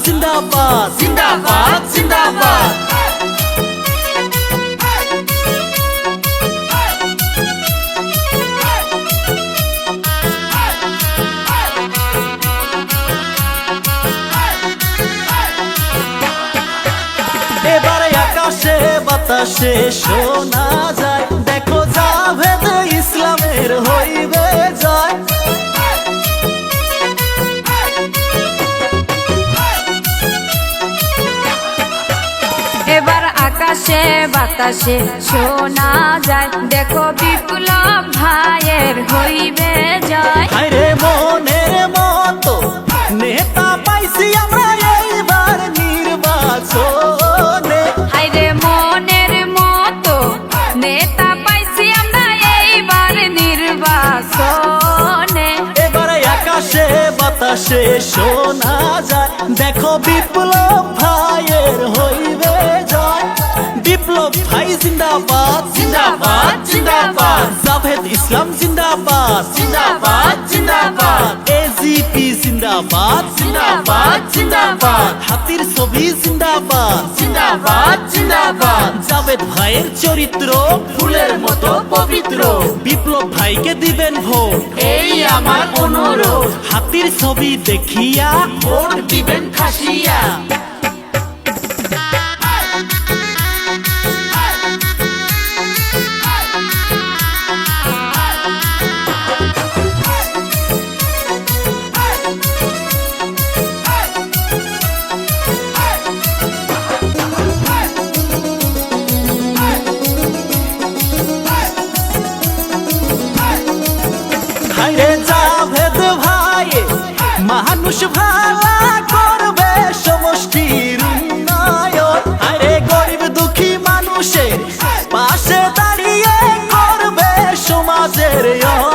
জিন্দাবাদ জিন্দাবাদ জিন্দাবাদ। এবারে আকাশে বাতাসে শোনা যায়, দেখো জাভেদ ইসলামের হইবে জয়। এবার আকাশে বাতাসে শোনা যায়, দেখো বিপ্লব ভাইয়ের হইবে জয়। হায়রে মনের মতো নেতা পাইছি আমরা এইবার নির্বাচনে। হায়রে মনের মতো নেতা পাইছি আমরা এইবার নির্বাচনে। এবারে আকাশে বাতাসে শোনা যায়, দেখো বিপ্লব ভাইয়ের হইবে জয়। বিপ্লব ভাই জিন্দাবাদ জিন্দাবাদ জিন্দাবাদ। জাভেদ ইসলাম জিন্দাবাদ জিন্দাবাদ জিন্দাবাদ। এজিপি জিন্দাবাদ জিন্দাবাদ জিন্দাবাদ। হাতির ছবি জিন্দাবাদ জিন্দাবাদ জিন্দাবাদ। জাভেদ ভাইয়ের চরিত্র ফুলের মতো পবিত্র, বিপ্লব ভাইকে দিবেন ভোট এই আমার অনুরোধ। হাতির ছবি দেখিয়া ভোট দিবেন খাসিয়া। হায়রে জাভেদ ভাই মানুষ ভালা করবে সমষ্টির উন্নয়ন। হায়রে গরিব দুঃখী মানুষের পাশে দাঁড়িয়ে করবে সমাজের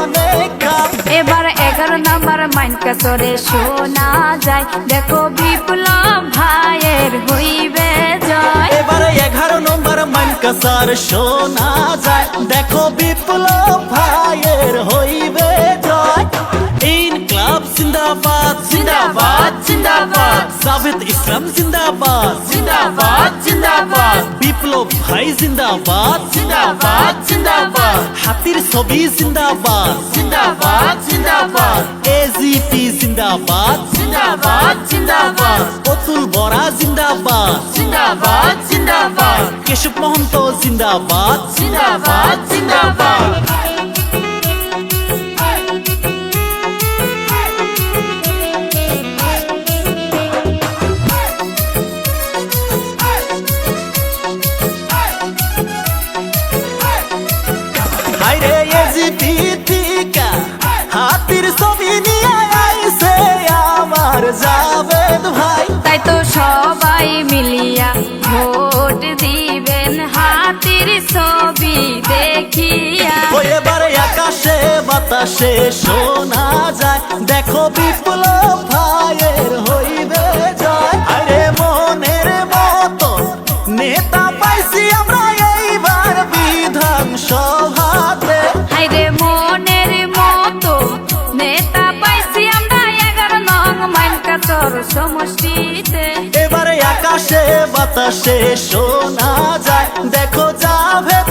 অনেক কাজ। এবার 11 নম্বর মাইনকাছড়ে শোনা যায়, দেখো বিপ্লব ভাইয়ের হইবে জয়। এবারে 11 নম্বর মানকাছার শোনা যায়, দেখো বিপ্লব ভাইয়ের হইবে জয়। ইনকলাব জিন্দাবাদ জিন্দাবাদ জিন্দাবাদ। জাভেদ ইসলাম জিন্দাবাদ জিন্দাবাদ জিন্দাবাদ। বিপ্লব ভাই জিন্দাবাদ জিন্দাবাদ জিন্দাবাদ। হাতির ছবি জিন্দাবাদ জিন্দাবাদ জিন্দাবাদ। এজিপি জিন্দাবাদ জিন্দাবাদ জিন্দাবাদ। অতুল বরা জিন্দাবাদ জিন্দাবাদ জিন্দাবাদ। কেশব মহন্ত জিন্দাবাদ জিন্দাবাদ জিন্দাবাদ। হায়রে এজিপি টিকা হাতির ছবি নিয়ে আইছে আমার জাভেদ ভাই। তাই তো সবাই মিলিয়া ভোট দিবেন হাতির ছবি দেখিয়া। ও এবারে আকাশে বাতাসে শোনা যায়, দেখো বিপ্লব ভাইয়ের হইবে জয়। আরে মনের মতো নেতা পাইছি আমরা এইবার বিধানসভাতে। হায়রে মনের মতো নেতা পাইছি আমরা 11 নং মাইনকাছড় সমষ্টিতে। এবারে আকাশে বাতাসে শোনা যায়, দেখো জাভেদ